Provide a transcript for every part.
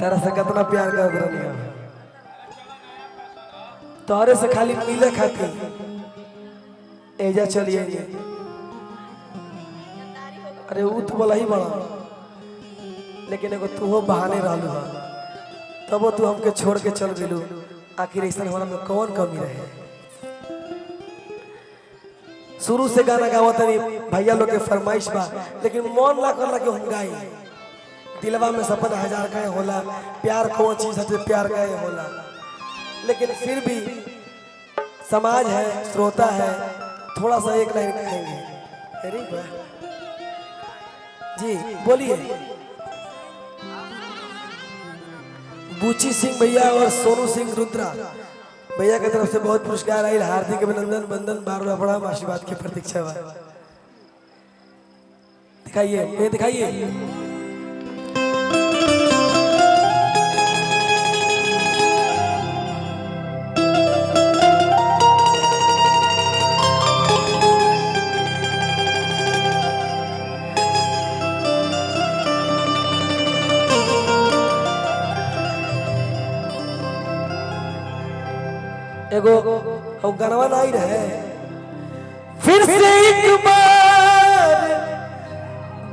तारा से कितना प्यार कर दुनिया तोहरे से खाली मिले खातिर एजा चलिए। अरे वो तो बोला ही बड़ा, लेकिन एगो तू हो बहाने रहलू हा, तब तू हमके छोड़ के चल गेलू। आखिर ऐसा हमारा में कौन कमी रहे? शुरू से गाना गावत नहीं भैया लोग के फरमाइश बा, लेकिन मन ना करला कि हम गाई। दिलवा में सपना हजार का होला, प्यार कौन चीज है प्यार का होला, लेकिन फिर भी समाज है, श्रोता है, थोड़ा सा एक लाइन कहेंगे। अरे वाह जी, बोलिए। बूची सिंह भैया और सोनू सिंह रुद्रा भैया की तरफ से बहुत पुरस्कार आई। हार्दिक अभिनंदन, बंदन, बार बार आशीर्वाद की प्रतीक्षा। दिखाइए, ये दिखाइए। एगो हम गनवा नहीं रहे, फिर से एक बार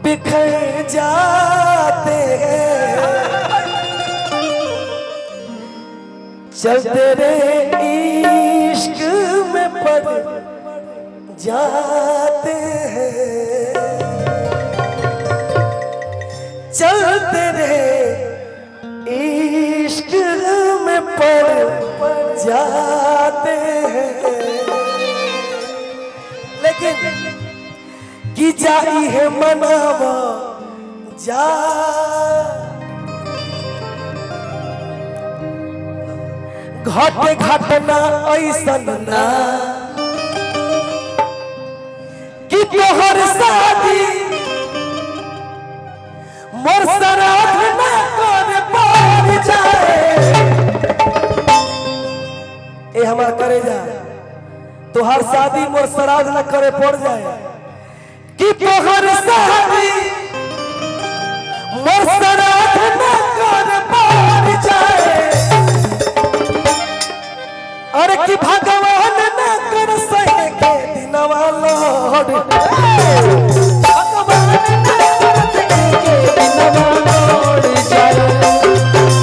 बिखर जाते हैं, चलते रे इश्क में पड़ जाते हैं, चलते रे इश्क में पड़ जाते हैं, लेकिन की जाई है मनावा जा घाटे घटना ऐसन ना कि तोहर शादी मोर श्राद्ध ना कर पार जाए। ए हमार करे जा तोहर शादी मोर श्राद्ध न करे पड़ जाए, कि तोहर शादी मोर श्राद्ध न करे पड़ जाए। अरे कि भगवान न कर सहे के दिनवा लौट, भगवान न कर सहे के दिनवा लौट जाए,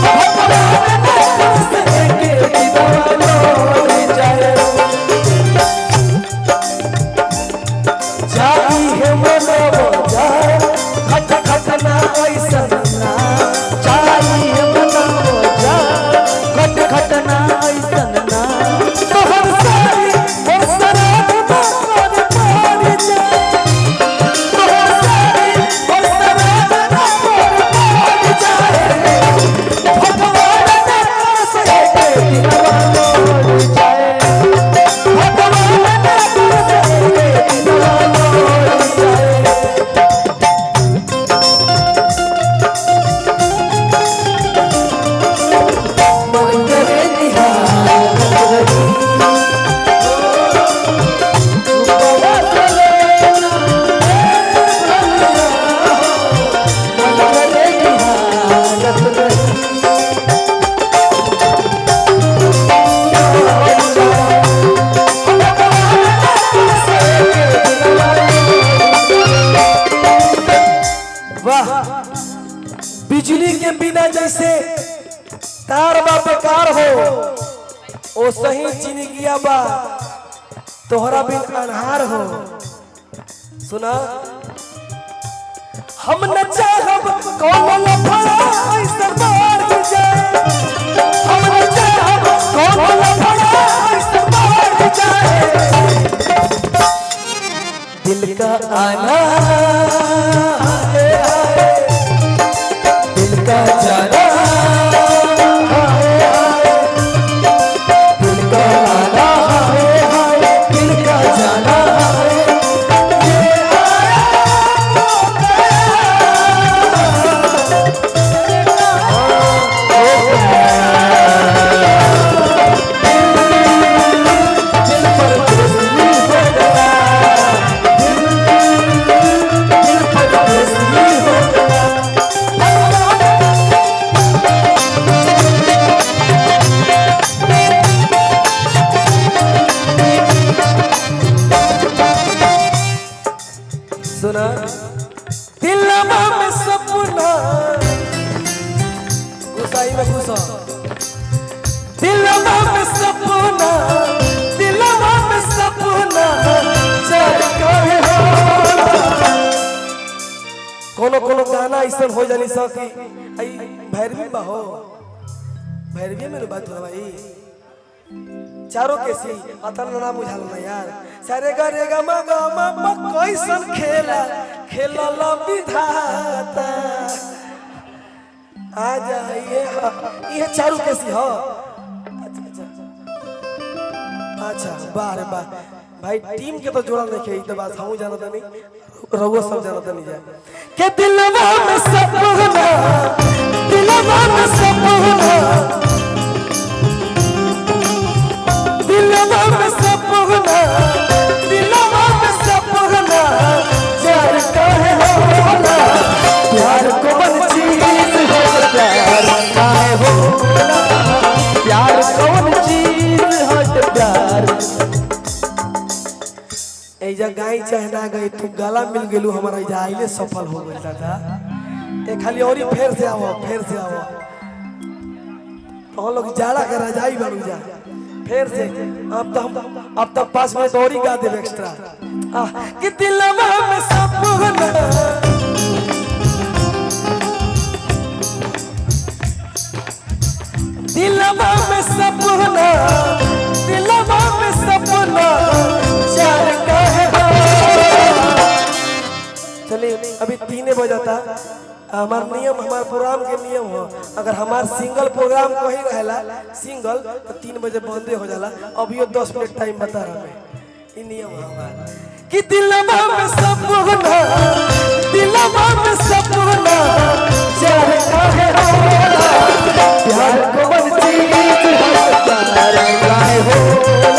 भगवान न कर सहे के दिनवा लौट जाए। जाई है मनवा जा घट घटना ऐसन ना, जाई है मनवा जा घट घटना ऐसन ना, तोहर सारी मोर श्राद्ध न कर पार जाए, तोहर सारी मोर श्राद्ध न कर पार जाए। भगवान न कर सहे के दिनवा लौट जाए, भगवान न कर सहे के दिनवा लौट जाए। मन करे निहारत रही, उपवास लेना मन करे निहारत रही। वाह, बिजली के बिना जैसे तार बा बेकार हो, ओ सही जिंदगिया बा तोहरा बिन अनहार हो। सुना, हम न चाहब कौन लफड़ा ऐसन मार जाए, हम न चाहब कौन लफड़ा ऐसन मार जाए। दिल का आना है, दिल का जाना है, दिल का आना है, दिल का जाना है। ये आया सा दिलवा में सपना चल कहे कोनो गाना ऐसा हो जानी सा कि आई भैरवी बा हो भैरवी में बात हो भाई चारों कैसी अतन ना बुझाल ना यार सारे गा मा कैसन खेला विधाता आ जाइए ये चारों कैसी हो अच्छा बार भाई टीम के तो जोड़ा नहीं खेई तो बात हम जानता नहीं रहुआ सब जानता नहीं जाए के दिलवा में सपना दिलवा में सपना प्यार काहे होला प्यार कौन चीज है प्यार काहे होला प्यार कौन चीज है प्यार ऐजा गाय चहना गई तू गला मिल गेलू हमारा ऐजा आइले सफल हो गइल दादा ए खाली औरी फेर से आओ तो हम लोग जाड़ा के रजाई बनू जा फिर से अब तक 5 मिनट और ही गा दे एक्स्ट्रा कि दिलवा में सपना चार कहे चलिए अभी 3 बजता हमार नियम हमार प्रोग्राम के नियम हो अगर हमार सिंगल प्रोग्राम कहीं रहेला सिंगल तो 3 बजे बंदे हो जाला अभी 10 मिनट टाइम बता रहा मैं ये नियम है हमार कि दिलवा में सपना चार काहे होला प्यार कौन चीज है प्यार काहे होला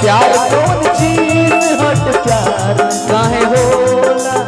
प्यार कौन चीज है प्यार काहे होला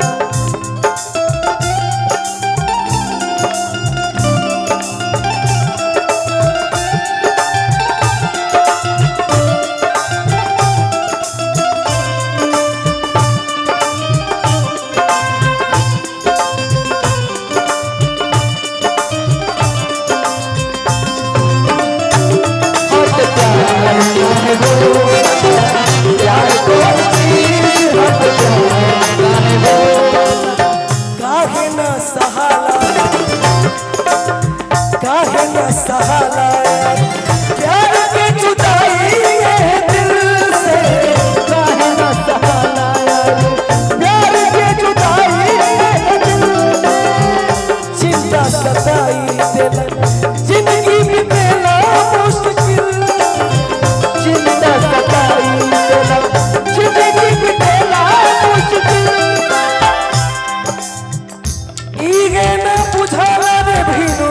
सहाला प्यार की जुदाई है दिल से काहे ना सहाला प्यार की जुदाई है दिल से चिंता सताई दिल जिंदगी बिताना मुश्किल चिंता सताई दिल जिंदगी बिताना मुश्किल इगे ना बुझाला रे भीरू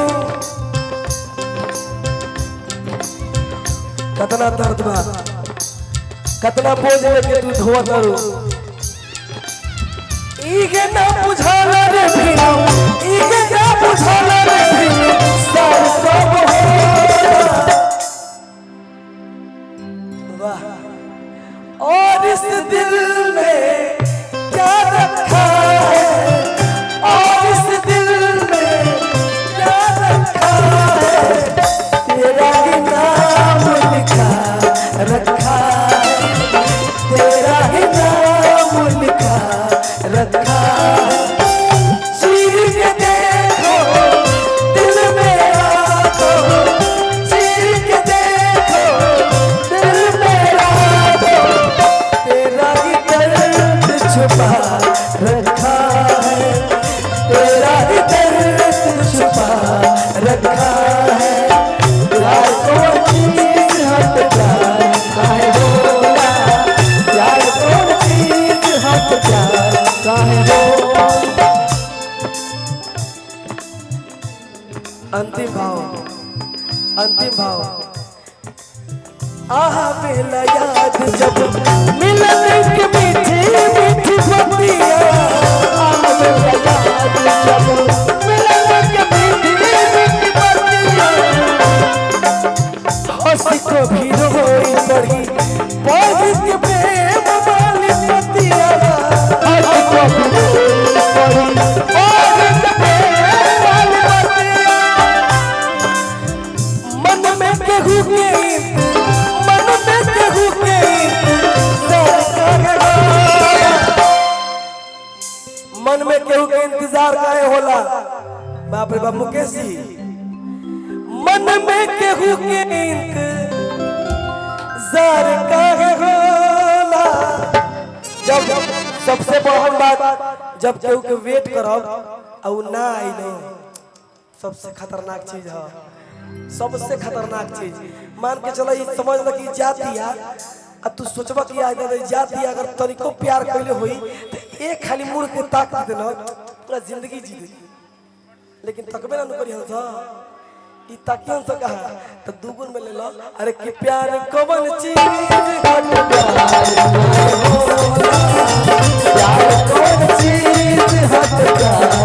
कतना दर्द बा कतना बोझ लेके तू धोआ करू इगे ना बुझाला रे भीरू इगे ना बुझाला रे भीरू सब सब वाह और इस दिल में क्या रखा है और इस दिल में क्या रखा है तेरा ही नाम रखा तेरा ही नाम लिखा रखा चीर के देखो दिल मेरा तो चीर के देखो दिल मेरा तो तेरा ही दर्द छुपा रखा है तेरा ही दर्द छुपा रखा है प्यार कौन चीज है प्यार काहे होला प्यार कौन चीज है प्यार काहे होला अंतिम भाव आहा बेला याद जब मिलन के मीठी मीठी बतिया आहा बेला याद जब मिलन के मीठी मीठी बतिया हंसी को भी रोई पड़ी पढ़ी के प्रेम वाली पतिया हंसी को भी रोई पड़ी पढ़ी के प्रेम वाली पतिया बाबा मुकेश जी मन में केहू के इंतजार काहे होला। जब सबसे बड़ा बात जब केहू के वेट करब और ना आई नहीं सबसे खतरनाक चीज है। सबसे खतरनाक चीज मान के चलो समझ ल कि जातिया आ तू सोचबा कि आज जातिया अगर तनिको प्यार कइले होई तो एक खाली मुड़ के ताक दे न पूरा जिंदगी जी दे। लेकिन तकबे ना करी हम ई ताकियन से कहा तो दुगुन में ले लो। अरे कि प्यार कौन चीज प्यार कौन चीज हट प्यार